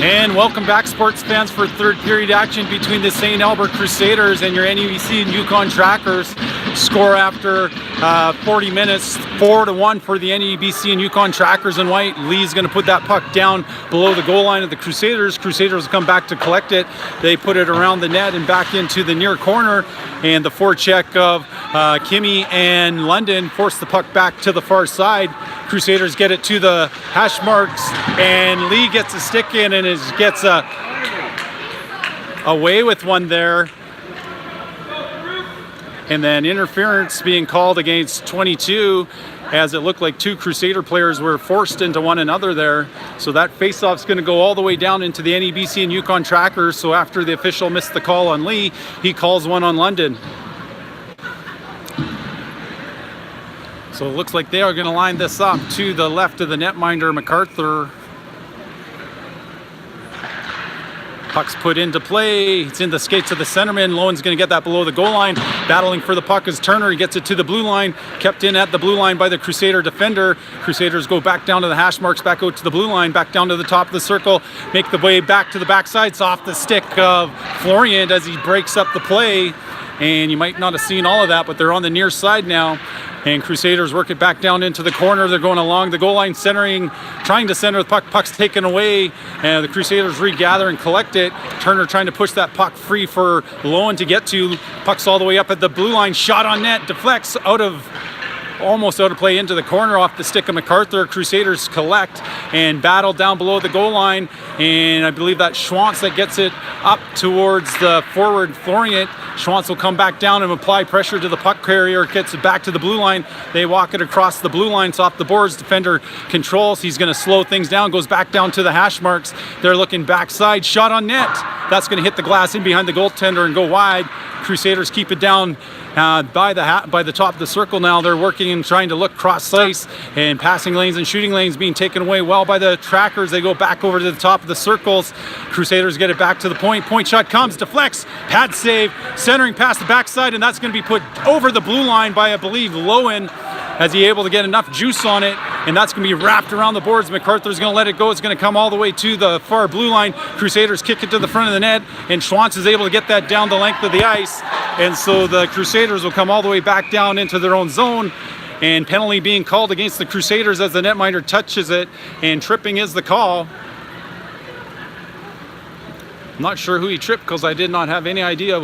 And welcome back, sports fans, for third period action between the St. Albert Crusaders and your NEBC and Yukon Trackers. Score after 40 minutes, 4-1 for the NEBC and Yukon Trackers in white. Lee's going to put that puck down below the goal line of the Crusaders. Crusaders will come back to collect it. They put it around the net and back into the near corner. And the forecheck of Kimmy and London force the puck back to the far side. Crusaders get it to the hash marks, and Lee gets a stick in and gets away with one there. And then interference being called against 22, as it looked like two Crusader players were forced into one another there. So that faceoff's going to go all the way down into the NEBC and Yukon Trackers. So after the official missed the call on Lee, he calls one on London. So it looks like they are going to line this up to the left of the netminder, MacArthur. Puck's put into play. It's in the skates of the centerman. Lowen's going to get that below the goal line. Battling for the puck is Turner. He gets it to the blue line. Kept in at the blue line by the Crusader defender. Crusaders go back down to the hash marks, back out to the blue line, back down to the top of the circle. Make the way back to the backside. It's off the stick of Florian as he breaks up the play. And you might not have seen all of that, but they're on the near side now. And Crusaders work it back down into the corner. They're going along the goal line, centering, trying to center the puck. Puck's taken away, and the Crusaders regather and collect it. Turner trying to push that puck free for Lowen to get to. Puck's all the way up at the blue line. Shot on net, deflects almost out of play into the corner off the stick of MacArthur. Crusaders collect and battle down below the goal line. And I believe that Schwantz that gets it up towards the forward Florian. Schwantz will come back down and apply pressure to the puck carrier. Gets it back to the blue line. They walk it across the blue line. It's off the boards. Defender controls. He's going to slow things down. Goes back down to the hash marks. They're looking backside. Shot on net. That's going to hit the glass in behind the goaltender and go wide. Crusaders keep it down by the top of the circle now. They're working and trying to look cross ice, and passing lanes and shooting lanes being taken away well by the Trackers. They go back over to the top of the circles. Crusaders get it back to the point. Point shot comes, deflects, pad save, centering past the backside, and that's going to be put over the blue line by, I believe, Lowen, as he able to get enough juice on it, and that's going to be wrapped around the boards. MacArthur's going to let it go. It's going to come all the way to the far blue line. Crusaders kick it to the front of the net, and Schwantz is able to get that down the length of the ice, and so the Crusaders will come all the way back down into their own zone, and penalty being called against the Crusaders as the netminder touches it, and tripping is the call. I'm not sure who he tripped because I did not have any idea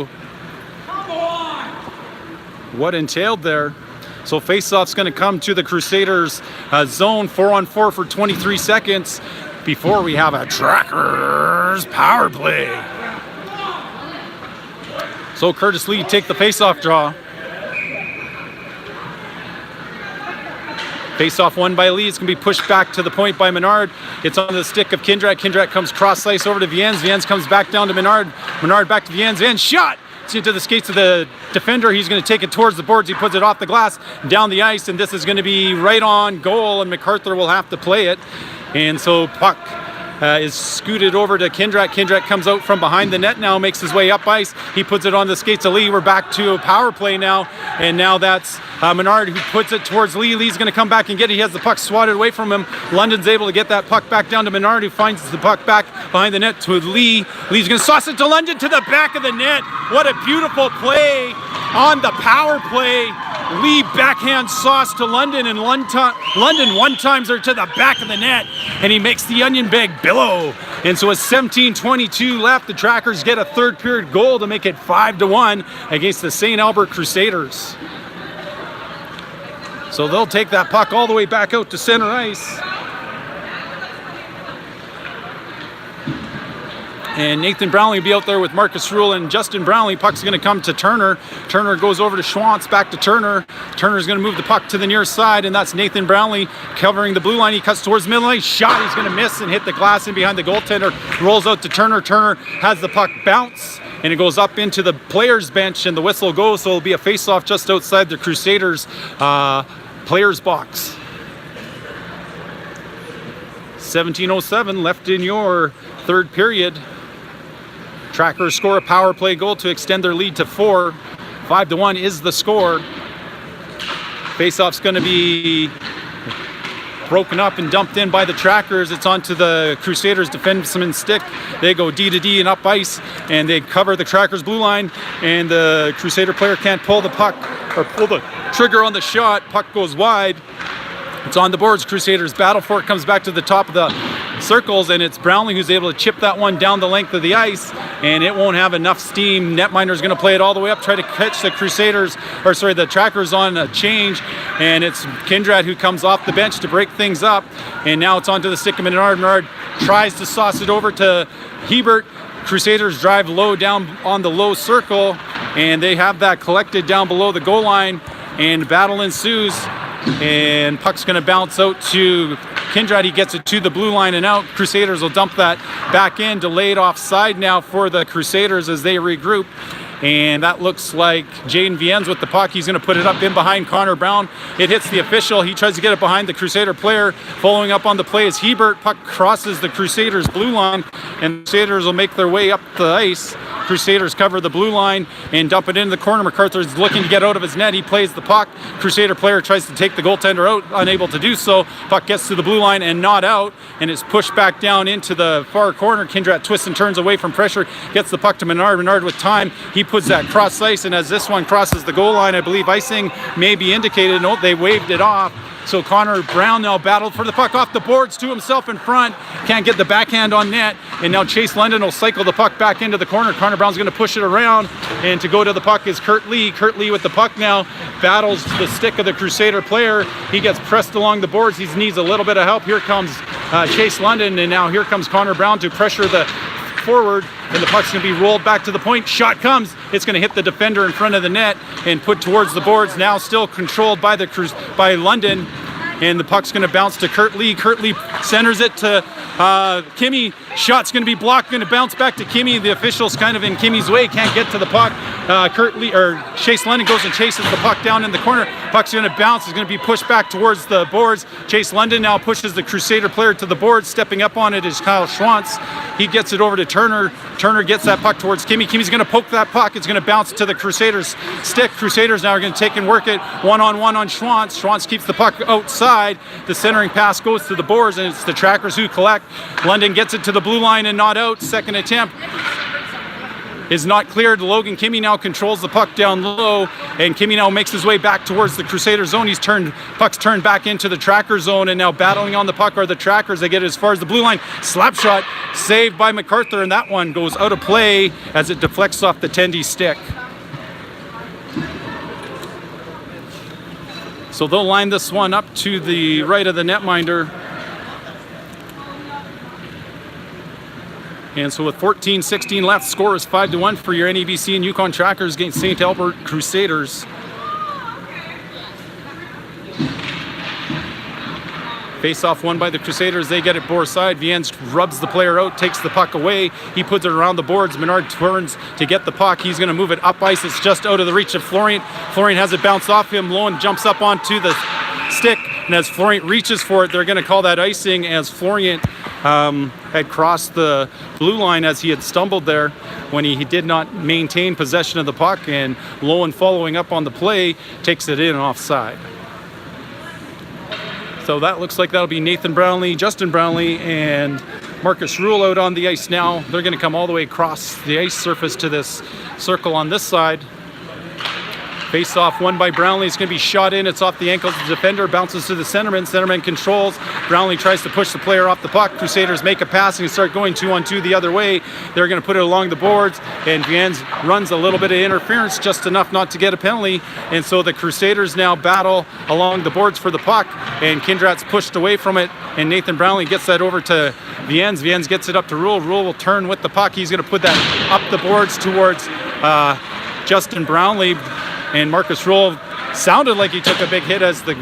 what entailed there. So face-off's going to come to the Crusaders zone, 4-on-4 for 23 seconds before we have a Trackers power play. So Curtis Lee take the face-off draw. Face-off won by Lee. It's going to be pushed back to the point by Menard. It's on the stick of Kindrak. Kindrak comes cross-ice over to Viens. Viens comes back down to Menard. Menard back to Viens. Viens shot! Into the skates of the defender. He's going to take it towards the boards. He puts it off the glass, down the ice, and this is going to be right on goal, and MacArthur will have to play it. And so puck is scooted over to Kindrak. Kindrak comes out from behind the net now, makes his way up ice. He puts it on the skates of Lee. We're back to a power play now, and now that's Menard who puts it towards Lee. Lee's going to come back and get it. He has the puck swatted away from him. London's able to get that puck back down to Menard, who finds the puck back behind the net to Lee. Lee's going to sauce it to London to the back of the net. What a beautiful play on the power play. Lee backhand sauce to London, and London one-times her to the back of the net, and he makes the onion bag billow. And so with 17:22 left, the Trackers get a third period goal to make it 5-1 against the St. Albert Crusaders. So they'll take that puck all the way back out to center ice. And Nathan Brownlee will be out there with Marcus Rule and Justin Brownlee. Puck's going to come to Turner. Turner goes over to Schwantz, back to Turner. Turner's going to move the puck to the near side, and that's Nathan Brownlee covering the blue line. He cuts towards the middle lane. Shot. He's going to miss and hit the glass in behind the goaltender. Rolls out to Turner. Turner has the puck bounce, and it goes up into the players' bench, and the whistle goes, so it'll be a face-off just outside the Crusaders' players' box. 17:07 left in your third period. Trackers score a power play goal to extend their lead to 4. 5-1 is the score. Faceoff's going to be broken up and dumped in by the Trackers. It's onto the Crusaders defenseman stick. They go D to D and up ice, and they cover the Trackers blue line, and the Crusader player can't pull the puck or pull the trigger on the shot. Puck goes wide. It's on the boards. Crusaders battle for it, comes back to the top of the circles, and it's Brownlee who's able to chip that one down the length of the ice, and it won't have enough steam. Netminder's going to play it all the way up, try to catch the the Trackers on a change, and it's Kindred who comes off the bench to break things up, and now it's onto the stick of Menard. Menard tries to sauce it over to Hebert. Crusaders drive low down on the low circle, and they have that collected down below the goal line, and battle ensues. And puck's going to bounce out to Kindred. He gets it to the blue line and out. Crusaders will dump that back in. Delayed offside now for the Crusaders as they regroup. And that looks like Jaden Viennes with the puck. He's going to put it up in behind Connor Brown. It hits the official. He tries to get it behind the Crusader player. Following up on the play is Hebert. Puck crosses the Crusaders blue line, and the Crusaders will make their way up the ice. Crusaders cover the blue line and dump it into the corner. MacArthur's looking to get out of his net. He plays the puck. Crusader player tries to take the goaltender out, unable to do so. Puck gets to the blue line and not out, and it's pushed back down into the far corner. Kindred twists and turns away from pressure, gets the puck to Menard. Menard with time. He puts that cross ice, and as this one crosses the goal line, I believe icing may be indicated. No, they waved it off. So Connor Brown now battled for the puck off the boards to himself in front. Can't get the backhand on net. And now Chase London will cycle the puck back into the corner. Connor Brown's going to push it around. And to go to the puck is Kurt Lee. Kurt Lee with the puck now battles the stick of the Crusader player. He gets pressed along the boards. He needs a little bit of help. Here comes Chase London. And now here comes Connor Brown to pressure the forward, and the puck's going to be rolled back to the point. Shot comes. It's going to hit the defender in front of the net and put towards the boards. Now still controlled by by London, and the puck's going to bounce to Kurt Lee. Kurt Lee centers it to Kimmy. Shot's going to be blocked. Going to bounce back to Kimmy. The official's kind of in Kimmy's way. Can't get to the puck. Chase London goes and chases the puck down in the corner. Puck's going to bounce. It's going to be pushed back towards the boards. Chase London now pushes the Crusader player to the boards. Stepping up on it is Kyle Schwantz. He gets it over to Turner. Turner gets that puck towards Kimmy. Kimmy's going to poke that puck. It's going to bounce to the Crusaders' stick. Crusaders now are going to take and work it one-on-one on Schwantz. Schwantz keeps the puck outside. The centering pass goes to the boards, and it's the Trackers who collect. London gets it to the blue line and not out. Second attempt is not cleared. Logan Kimmy now controls the puck down low, and Kimmy now makes his way back towards the Crusader zone. Puck's turned back into the Tracker zone, and now battling on the puck are the Trackers. They get it as far as the blue line. Slap shot saved by MacArthur, and that one goes out of play as it deflects off the Tendy stick. So they'll line this one up to the right of the netminder. And so with 14-16 left, score is 5-1 for your NEBC and Yukon Trackers against St. Albert Crusaders. Face-off won by the Crusaders. They get it bore side. Viennes rubs the player out, takes the puck away. He puts it around the boards. Menard turns to get the puck. He's going to move it up ice. It's just out of the reach of Florient. Florient has it bounce off him. Lowen jumps up onto the stick. And as Florient reaches for it, they're going to call that icing, as Florient had crossed the blue line as he had stumbled there when he did not maintain possession of the puck. And Lowen, following up on the play, takes it in offside. So that looks like that'll be Nathan Brownlee, Justin Brownlee, and Marcus Rule out on the ice now. They're going to come all the way across the ice surface to this circle on this side. Face off won by Brownlee. It's going to be shot in. It's off the ankles of the defender. Bounces to the centerman. Centerman controls. Brownlee tries to push the player off the puck. Crusaders make a pass and start going 2-on-2 the other way. They're going to put it along the boards. And Viennes runs a little bit of interference, just enough not to get a penalty. And so the Crusaders now battle along the boards for the puck. And Kindrat's pushed away from it. And Nathan Brownlee gets that over to Viennes. Viennes gets it up to Rule. Rule will turn with the puck. He's going to put that up the boards towards Justin Brownlee. And Marcus Rule sounded like he took a big hit as the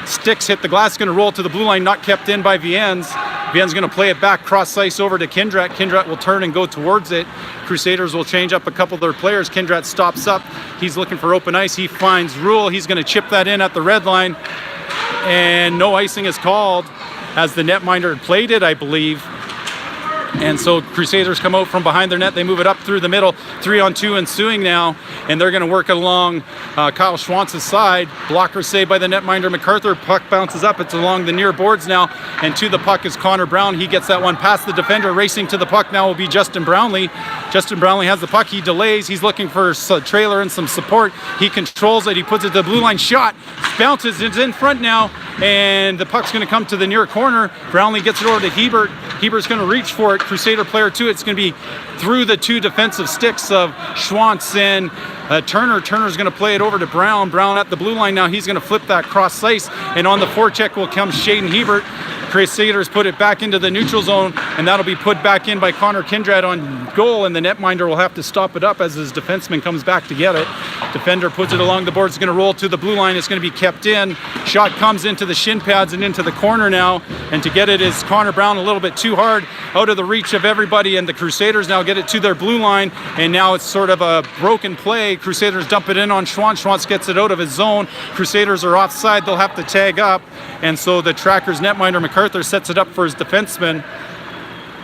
sticks hit the glass. It's going to roll to the blue line, not kept in by Viennes. Viennes going to play it back cross ice over to Kindrat. Kindrat will turn and go towards it. Crusaders will change up a couple of their players. Kindrat stops up. He's looking for open ice. He finds Rule. He's going to chip that in at the red line. And no icing is called as the netminder had played it, I believe. And so Crusaders come out from behind their net. They move it up through the middle. 3-on-2 ensuing now. And they're going to work along Kyle Schwantz's side. Blocker saved by the netminder MacArthur. Puck bounces up. It's along the near boards now. And to the puck is Connor Brown. He gets that one past the defender. Racing to the puck now will be Justin Brownlee. Justin Brownlee has the puck. He delays. He's looking for a trailer and some support. He controls it. He puts it to the blue line. Shot. Bounces. It's in front now. And the puck's going to come to the near corner. Brownlee gets it over to Hebert. Hebert's going to reach for it. Crusader player 2. It's going to be through the 2 defensive sticks of Schwantz and Turner. Turner's going to play it over to Brown. Brown at the blue line now. He's going to flip that cross ice. And on the forecheck will come Shaden Hebert. Crusaders put it back into the neutral zone, and that'll be put back in by Connor Kindred on goal, and the netminder will have to stop it up as his defenseman comes back to get it. Defender puts it along the board. It's going to roll to the blue line. It's going to be kept in. Shot comes into the shin pads and into the corner now, and to get it is Connor Brown a little bit too hard, out of the reach of everybody, and the Crusaders now get it to their blue line, and now it's sort of a broken play. Crusaders dump it in on Schwantz. Schwantz gets it out of his zone. Crusaders are offside. They'll have to tag up, and so the Trackers netminder MacArthur sets it up for his defenseman,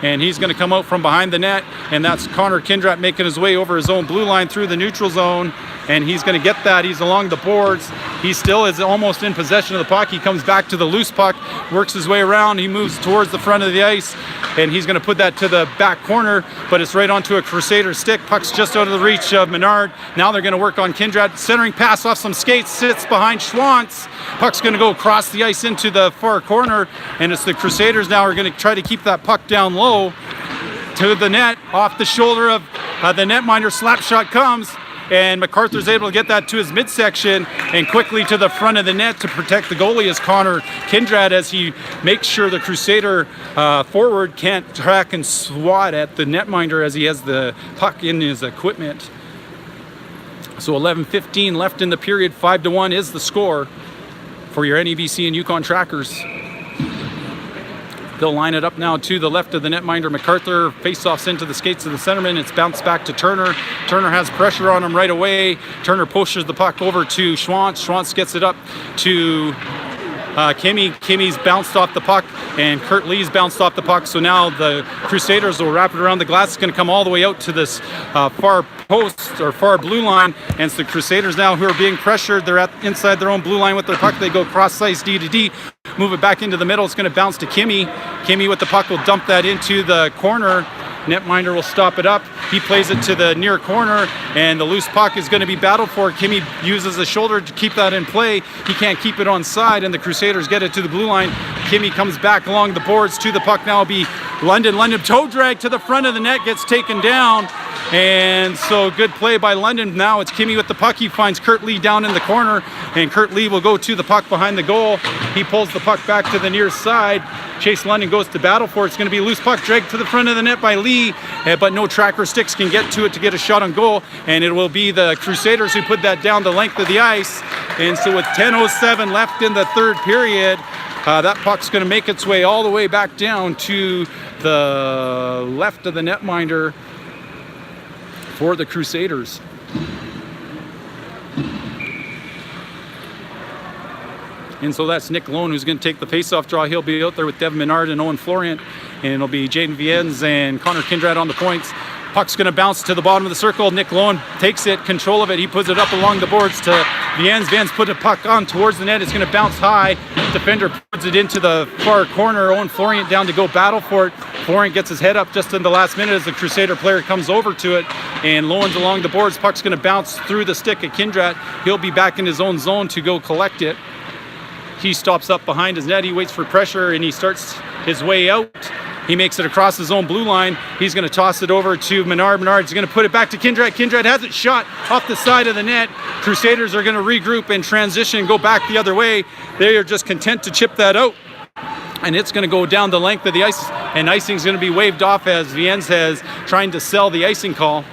and he's going to come out from behind the net, and that's Connor Kindrat making his way over his own blue line through the neutral zone, and he's going to get that. He's along the boards. He still is almost in possession of the puck. He comes back to the loose puck, works his way around. He moves towards the front of the ice, and he's going to put that to the back corner, but it's right onto a Crusader stick. Puck's just out of the reach of Menard. Now they're going to work on Kindrat. Centering pass off some skates, sits behind Schwantz. Puck's going to go across the ice into the far corner, and it's the Crusaders now are going to try to keep that puck down low to the net, off the shoulder of the netminder. Slap shot comes, and MacArthur's able to get that to his midsection and quickly to the front of the net to protect the goalie is Connor Kindred, as he makes sure the Crusader forward can't track and swat at the netminder as he has the puck in his equipment. So 11:15 left in the period. 5-1 is the score for your NEBC and Yukon Trackers. They'll line it up now to the left of the netminder MacArthur. Face-offs into the skates of the centerman. It's bounced back to Turner. Turner has pressure on him right away. Turner pushes the puck over to Schwantz. Schwantz gets it up to Kimmy. Kimmy's bounced off the puck, and Kurt Lee's bounced off the puck. So now the Crusaders will wrap it around the glass. It's going to come all the way out to this far post or far blue line, and it's the Crusaders now who are being pressured. They're inside their own blue line with their puck. They go cross ice D to D, move it back into the middle. It's going to bounce to Kimmy. Kimmy with the puck will dump that into the corner. Netminder will stop it up. He plays it to the near corner, and the loose puck is going to be battled for. Kimmy uses the shoulder to keep that in play. He can't keep it on side, and the Crusaders get it to the blue line. Kimmy comes back along the boards to the puck. Now will be London. London toe drag to the front of the net, gets taken down, and so good play by London. Now it's Kimmy with the puck. He finds Kurt Lee down in the corner, and Kurt Lee will go to the puck behind the goal. He pulls the puck back to the near side. Chase London goes to battle for it. It's going to be a loose puck dragged to the front of the net by Lee, but no tracker sticks can get to it to get a shot on goal, and it will be the Crusaders who put that down the length of the ice. And so with 10:07 left in the third period, that puck's going to make its way all the way back down to the left of the netminder for the Crusaders. And so that's Nick Lone who's going to take the face-off draw. He'll be out there with Devin Menard and Owen Florent. And it'll be Jaden Viennes and Connor Kindred on the points. Puck's going to bounce to the bottom of the circle. Nick Lone takes it, control of it. He puts it up along the boards to Viennes. Viennes put a puck on towards the net. It's going to bounce high. Defender puts it into the far corner. Owen Florent down to go battle for it. Florent gets his head up just in the last minute as the Crusader player comes over to it. And Lowen's along the boards. Puck's going to bounce through the stick of Kindred. He'll be back in his own zone to go collect it. He stops up behind his net. He waits for pressure, and he starts his way out. He makes it across his own blue line. He's going to toss it over to Menard. Menard's going to put it back to Kindred. Kindred has it shot off the side of the net. Crusaders are going to regroup and transition and go back the other way. They are just content to chip that out. And it's going to go down the length of the ice, and icing's going to be waved off as Viennes has trying to sell the icing call.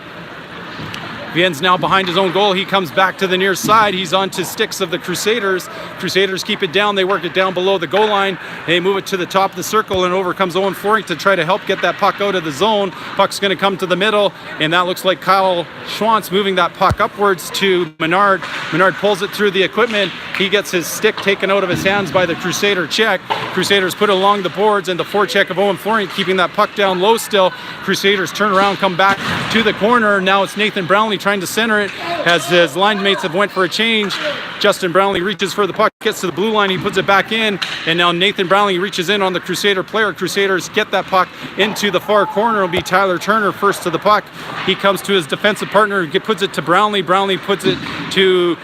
Viennes now behind his own goal. He comes back to the near side. He's onto sticks of the Crusaders. Crusaders keep it down. They work it down below the goal line. They move it to the top of the circle, and over comes Owen Florent to try to help get that puck out of the zone. Puck's going to come to the middle, and that looks like Kyle Schwantz moving that puck upwards to Menard. Menard pulls it through the equipment, He gets his stick taken out of his hands by the Crusader check. Crusaders put it along the boards, and the forecheck of Owen Florian keeping that puck down low still. Crusaders turn around, come back to the corner. Now it's Nathan Brownlee trying to center it as his line mates have went for a change. Justin Brownlee reaches for the puck, gets to the blue line, he puts it back in, and now Nathan Brownlee reaches in on the Crusader player. Crusaders get that puck into the far corner. It'll be Tyler Turner first to the puck. He comes to his defensive partner, puts it to Brownlee. Brownlee puts it to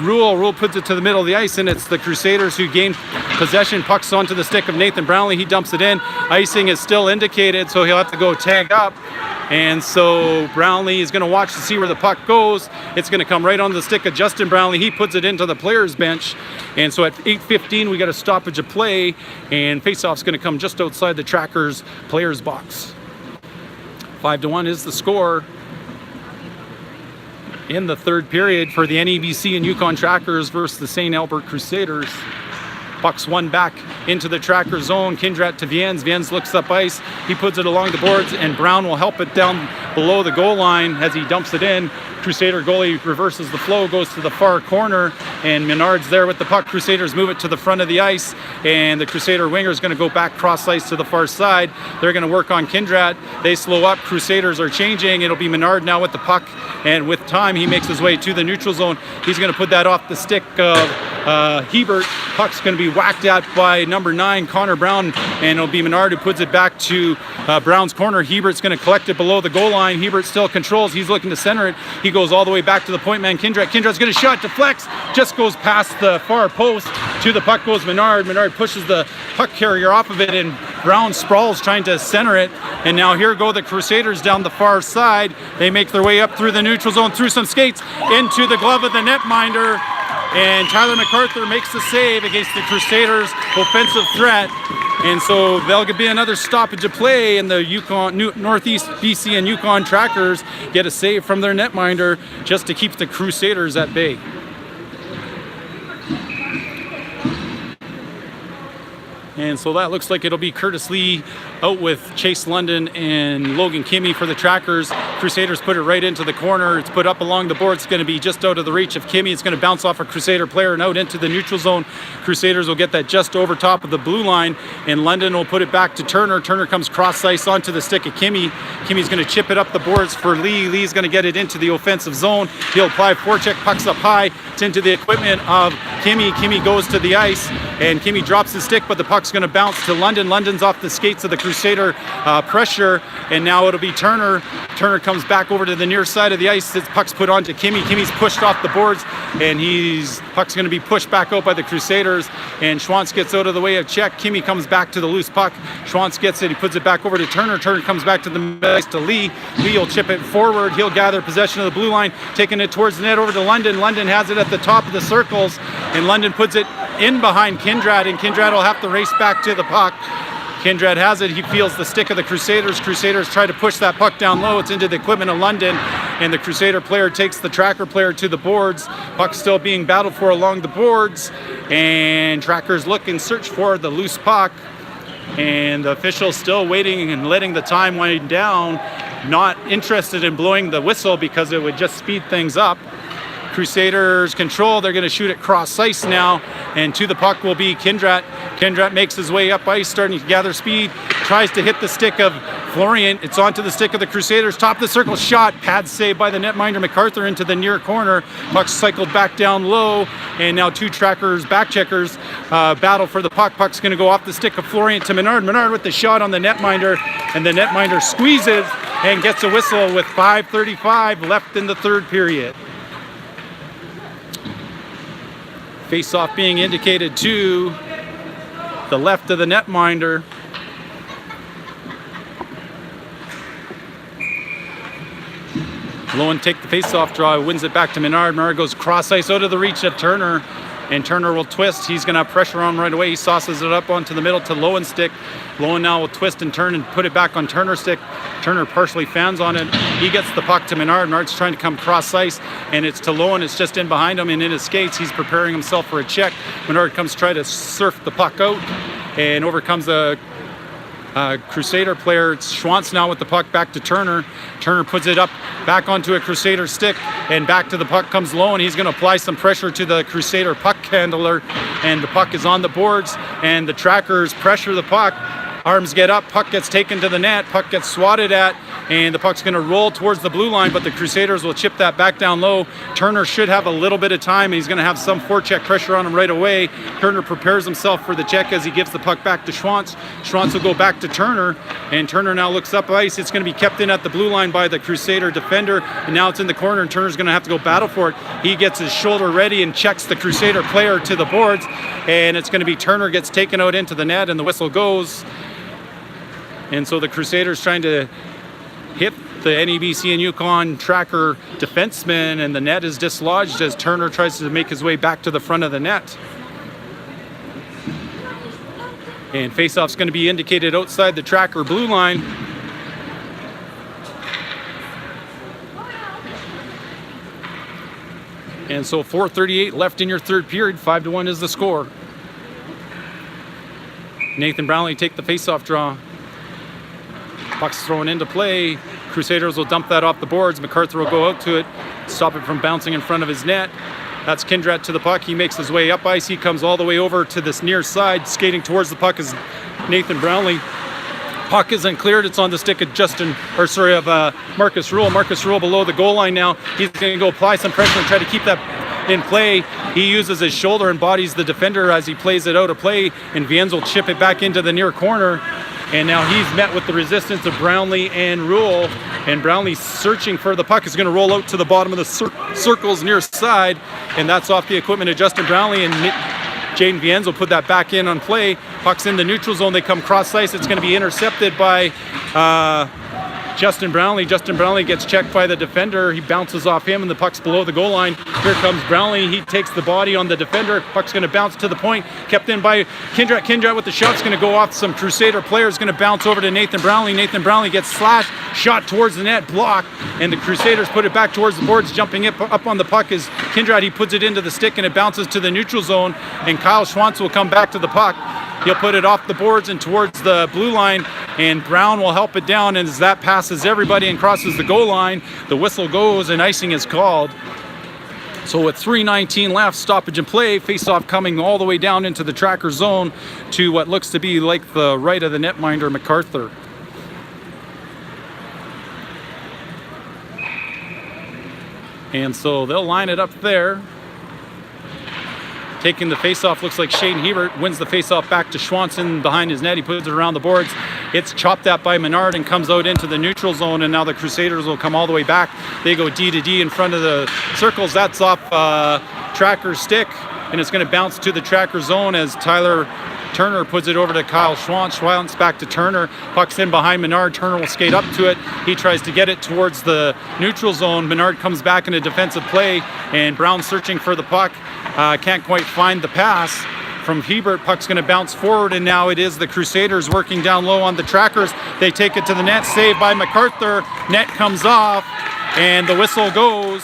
Rule. Rule puts it to the middle of the ice, and it's the Crusaders who gain possession. Puck's onto the stick of Nathan Brownlee. He dumps it in. Icing is still indicated, so he'll have to go tag up. And so Brownlee is going to watch to see where the puck goes. It's going to come right on the stick of Justin Brownlee. He puts it into the players' bench. And so at 8:15, we got a stoppage of play, and faceoff's going to come just outside the Trackers' players' box. 5-1 is the score in the third period for the NEBC and Yukon Trackers versus the St. Albert Crusaders. Puck's one back into the Tracker zone. Kindrat to Viens. Viens looks up ice. He puts it along the boards, and Brown will help it down below the goal line as he dumps it in. Crusader goalie reverses the flow, goes to the far corner, and Menard's there with the puck. Crusaders move it to the front of the ice, and the Crusader winger is going to go back cross ice to the far side. They're going to work on Kindrat. They slow up. Crusaders are changing. It'll be Menard now with the puck, and with time, he makes his way to the neutral zone. He's going to put that off the stick of Hebert. Puck's going to be whacked at by number 9, Connor Brown, and it'll be Menard who puts it back to Brown's corner. Hebert's going to collect it below the goal line. Hebert still controls. He's looking to center it. He goes all the way back to the point man, Kindrat. Kindrat's going to shot, deflects, just goes past the far post. To the puck goes Menard. Menard pushes the puck carrier off of it, and Brown sprawls trying to center it. And now here go the Crusaders down the far side. They make their way up through the neutral zone, through some skates, into the glove of the netminder. And Tyler MacArthur makes the save against the Crusaders' offensive threat. And so there'll be another stoppage of play, and the Northeast BC and Yukon Trackers get a save from their netminder just to keep the Crusaders at bay. And so that looks like it'll be Curtis Lee out with Chase London and Logan Kimmy for the Trackers. Crusaders put it right into the corner. It's put up along the board. It's going to be just out of the reach of Kimmy. It's going to bounce off a Crusader player and out into the neutral zone. Crusaders will get that just over top of the blue line, and London will put it back to Turner. Turner comes cross ice onto the stick of Kimmy. Kimmy's going to chip it up the boards for Lee. Lee's going to get it into the offensive zone. He'll apply forecheck, pucks up high. It's into the equipment of Kimmy. Kimmy goes to the ice, and Kimmy drops his stick, but the puck's going to bounce to London. London's off the skates of the Crusader pressure, and now it'll be Turner. Turner comes back over to the near side of the ice. His puck's put onto Kimmy. Kimmy's pushed off the boards, and puck's going to be pushed back out by the Crusaders, and Schwantz gets out of the way of check. Kimmy comes back to the loose puck. Schwantz gets it. He puts it back over to Turner. Turner comes back to the ice to Lee. Lee will chip it forward. He'll gather possession of the blue line, taking it towards the net over to London. London has it at the top of the circles, and London puts it in behind Kindrat, and Kindrat will have to race back to the puck. Kindrat has it. He feels the stick of the Crusaders. Crusaders try to push that puck down low. It's into the equipment of London, and the Crusader player takes the Tracker player to the boards. Puck still being battled for along the boards, and Trackers look and search for the loose puck, and the official still waiting and letting the time wind down, not interested in blowing the whistle because it would just speed things up. Crusaders control. They're going to shoot it cross ice now, and to the puck will be Kindrat. Kindrat makes his way up ice, starting to gather speed, tries to hit the stick of Florian. It's onto the stick of the Crusaders. Top of the circle shot. Pad save by the netminder MacArthur into the near corner. Puck cycled back down low, and now two Trackers, back checkers, battle for the puck. Puck's going to go off the stick of Florian to Menard. Menard with the shot on the netminder, and the netminder squeezes and gets a whistle with 5:35 left in the third period. Face-off being indicated to the left of the netminder. Lowen take the face-off draw, wins it back to Menard. Menard goes cross ice out of the reach of Turner, and Turner will twist. He's going to have pressure on right away. He sauces it up onto the middle to Lowen's stick. Lowen now will twist and turn and put it back on Turner's stick. Turner partially fans on it. He gets the puck to Menard. Menard's trying to come cross ice, and it's to Lowen. It's just in behind him and in his skates. He's preparing himself for a check. Menard comes try to surf the puck out and overcomes a Crusader player. It's Schwantz now with the puck back to Turner. Turner puts it up back onto a Crusader stick, and back to the puck comes Lowen. He's going to apply some pressure to the Crusader puck handler, and the puck is on the boards, and the Trackers pressure the puck. Arms get up, puck gets taken to the net, puck gets swatted at, and the puck's going to roll towards the blue line, but the Crusaders will chip that back down low. Turner should have a little bit of time, and he's going to have some forecheck pressure on him right away. Turner prepares himself for the check as he gives the puck back to Schwantz. Schwantz will go back to Turner, and Turner now looks up ice. It's going to be kept in at the blue line by the Crusader defender, and now it's in the corner, and Turner's going to have to go battle for it. He gets his shoulder ready and checks the Crusader player to the boards, and it's going to be Turner gets taken out into the net, and the whistle goes. And so the Crusaders trying to hit the NEBC and Yukon Tracker defenseman, and the net is dislodged as Turner tries to make his way back to the front of the net. And faceoff's going to be indicated outside the Tracker blue line. And so 4:38 left in your third period. 5-1 is the score. Nathan Brownlee take the faceoff draw. Puck's thrown into play. Crusaders will dump that off the boards. MacArthur will go out to it, stop it from bouncing in front of his net. That's Kindrat to the puck. He makes his way up ice. He comes all the way over to this near side. Skating towards the puck is Nathan Brownlee. Puck isn't cleared. It's on the stick of Marcus Rule. Marcus Rule below the goal line now. He's going to go apply some pressure and try to keep that in play. He uses his shoulder and bodies the defender as he plays it out of play, and Viens will chip it back into the near corner. And now he's met with the resistance of Brownlee and Rule. And Brownlee searching for the puck is going to roll out to the bottom of the circles near side. And that's off the equipment of Justin Brownlee. And Jaden Viens will put that back in on play. Puck's in the neutral zone. They come cross ice. It's going to be intercepted by Justin Brownlee. Justin Brownlee gets checked by the defender. He bounces off him, and the puck's below the goal line. Here comes Brownlee. He takes the body on the defender. Puck's going to bounce to the point. Kept in by Kindrat. Kindrat with the shot's going to go off some Crusader players. Going to bounce over to Nathan Brownlee. Nathan Brownlee gets slashed. Shot towards the net. Blocked. And the Crusaders put it back towards the boards. Jumping up on the puck is Kindrat. He puts it into the stick, and it bounces to the neutral zone. And Kyle Schwantz will come back to the puck. He'll put it off the boards and towards the blue line, and Brown will help it down. And as that passes everybody and crosses the goal line, the whistle goes and icing is called. So with 3:19 left, stoppage and play, face-off coming all the way down into the Tracker zone to what looks to be like the right of the netminder, MacArthur. And so they'll line it up there. Taking the face-off looks like Shane Hebert wins the face-off back to Schwanson behind his net. He puts it around the boards. It's chopped at by Menard and comes out into the neutral zone, and now the Crusaders will come all the way back. They go D to D in front of the circles. That's off Tracker's stick, and it's going to bounce to the Tracker zone as Tyler Turner puts it over to Kyle Schwantz. Schwantz back to Turner. Puck's in behind Menard. Turner will skate up to it. He tries to get it towards the neutral zone. Menard comes back in a defensive play, and Brown searching for the puck. Can't quite find the pass from Hebert. Puck's going to bounce forward, and now it is the Crusaders working down low on the Trackers. They take it to the net. Saved by MacArthur. Net comes off, and the whistle goes.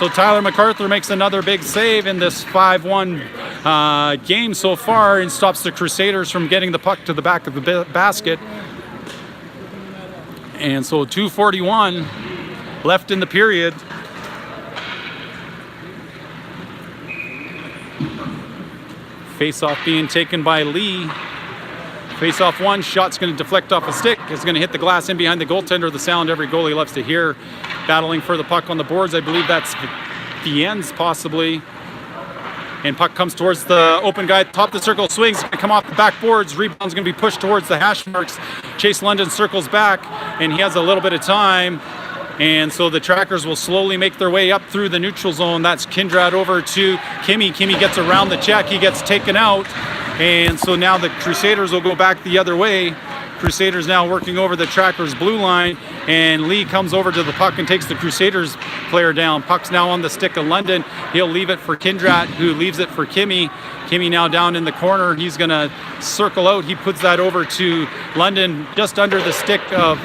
So Tyler MacArthur makes another big save in this 5-1 game so far and stops the Crusaders from getting the puck to the back of the basket. And so 2:41 left in the period. Face-off being taken by Lee. Face-off one, shot's going to deflect off a stick. It's going to hit the glass in behind the goaltender, the sound every goalie loves to hear. Battling for the puck on the boards, I believe that's Viens possibly. And puck comes towards the open guy, top of the circle, swings, going to come off the back boards. Rebound's going to be pushed towards the hash marks. Chase London circles back, and he has a little bit of time. And so the Trackers will slowly make their way up through the neutral zone. That's Kindrat over to Kimmy. Kimmy gets around the check. He gets taken out. And so now the Crusaders will go back the other way. Crusaders now working over the Trackers blue line. And Lee comes over to the puck and takes the Crusaders player down. Puck's now on the stick of London. He'll leave it for Kindrat, who leaves it for Kimmy. Kimmy now down in the corner. He's going to circle out. He puts that over to London just under the stick of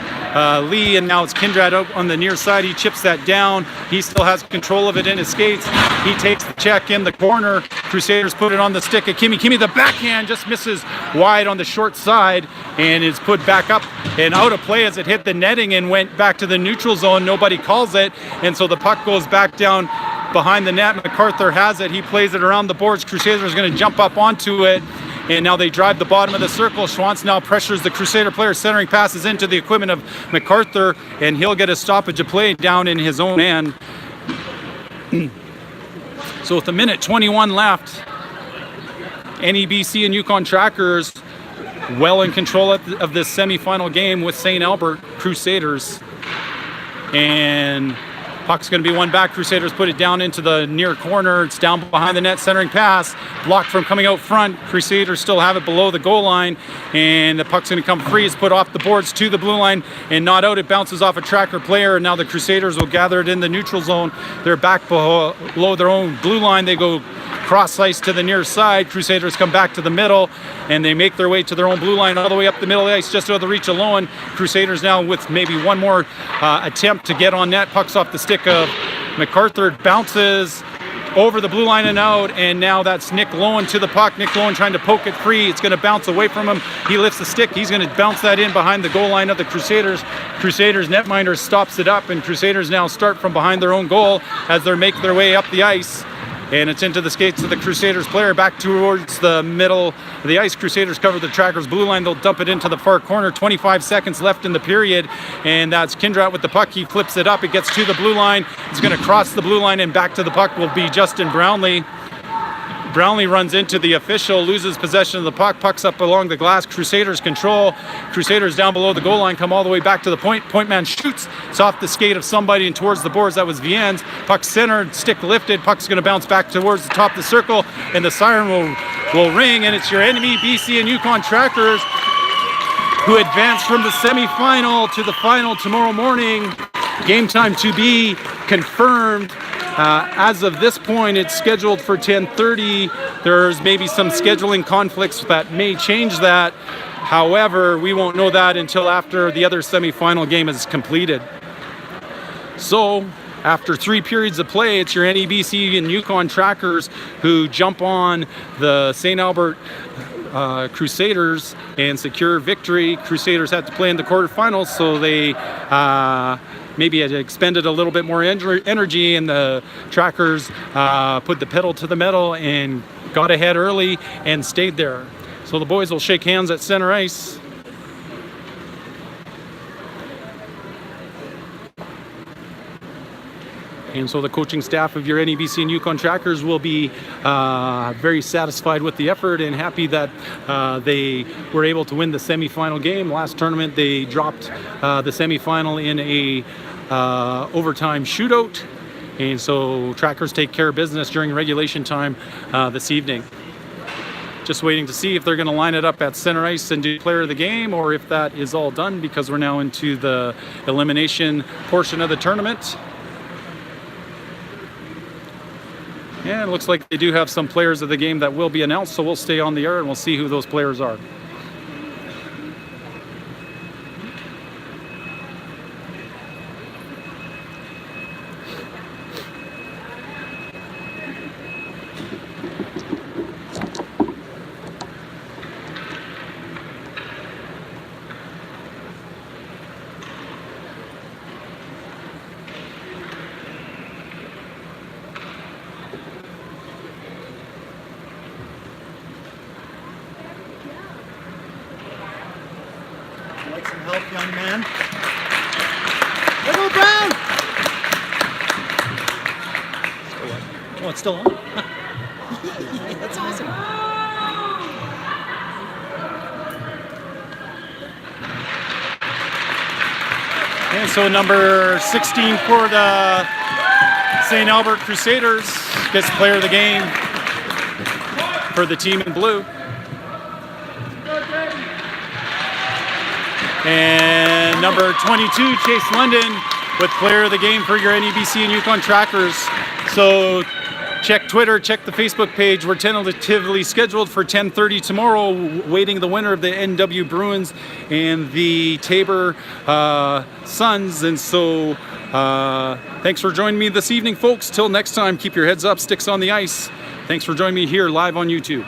Lee, and now it's Kindred out on the near side. He chips that down. He still has control of it in his skates. He takes the check in the corner. Crusaders put it on the stick of Kimmy. Kimmy, the backhand, just misses wide on the short side and is put back up and out of play as it hit the netting and went back to the neutral zone. Nobody calls it, and so the puck goes back down behind the net. MacArthur has it. He plays it around the boards. Crusaders are going to jump up onto it. And now they drive the bottom of the circle. Schwantz now pressures the Crusader player. Centering passes into the equipment of MacArthur, and he'll get a stoppage of play down in his own end. So with a minute 21 left, NEBC and Yukon Trackers well in control of this semifinal game with St. Albert Crusaders. And puck's going to be won back. Crusaders put it down into the near corner. It's down behind the net. Centering pass blocked from coming out front. Crusaders still have it below the goal line, and the puck's going to come free. It's put off the boards to the blue line and not out. It bounces off a tracker player, and now the Crusaders will gather it in the neutral zone. They're back below their own blue line. They go cross ice to the near side. Crusaders come back to the middle, and they make their way to their own blue line all the way up the middle of the ice, just out of the reach of Lowen. Crusaders now with maybe one more attempt to get on net. Puck's off the stick of MacArthur. Bounces over the blue line and out, and now that's Nick Lowen to the puck. Nick Lowen trying to poke it free. It's going to bounce away from him. He lifts the stick. He's going to bounce that in behind the goal line of the Crusaders. Crusaders netminder stops it up, and Crusaders now start from behind their own goal as they make their way up the ice. And it's into the skates of the Crusaders player back towards the middle of the ice. Crusaders cover the Trackers blue line. They'll dump it into the far corner. 25 seconds left in the period, and that's Kindrat with the puck. He flips it up. It gets to the blue line. It's going to cross the blue line, and back to the puck will be Justin Brownlee. Brownlee runs into the official, loses possession of the puck. Puck's up along the glass. Crusaders control. Crusaders down below the goal line come all the way back to the point. Point man shoots. It's off the skate of somebody and towards the boards. That was Viennes. Puck centered, stick lifted. Puck's going to bounce back towards the top of the circle, and the siren will ring, and it's your enemy, BC and Yukon Trackers, who advance from the semifinal to the final tomorrow morning. Game time to be confirmed. As of this point, it's scheduled for 10:30. There's maybe some scheduling conflicts that may change that. However, we won't know that until after the other semifinal game is completed. So, after 3 periods of play, it's your NEBC and Yukon Trackers who jump on the St. Albert Crusaders and secure victory. Crusaders had to play in the quarterfinals, so they maybe had expended a little bit more energy, and the Trackers put the pedal to the metal and got ahead early and stayed there. So the boys will shake hands at center ice. And so the coaching staff of your NEBC and Yukon Trackers will be very satisfied with the effort and happy that they were able to win the semifinal game. Last tournament, they dropped the semifinal in a overtime shootout. And so Trackers take care of business during regulation time this evening. Just waiting to see if they're going to line it up at center ice and do player of the game, or if that is all done, because we're now into the elimination portion of the tournament. Yeah, it looks like they do have some players of the game that will be announced, so we'll stay on the air and we'll see who those players are. Like some help, young man. Wiggle Brown! Oh, it's still on? That's awesome. And so number 16 for the St. Albert Crusaders gets player of the game for the team in blue. And number 22, Chase London, with player of the game for your NEBC and Yukon Trackers. So Check Twitter, check the Facebook page. We're tentatively scheduled for 10:30 tomorrow, waiting the winner of the NW Bruins and the Tabor Suns. And so thanks for joining me this evening, folks. Till next time, keep your heads up, sticks on the ice. Thanks for joining me here live on YouTube.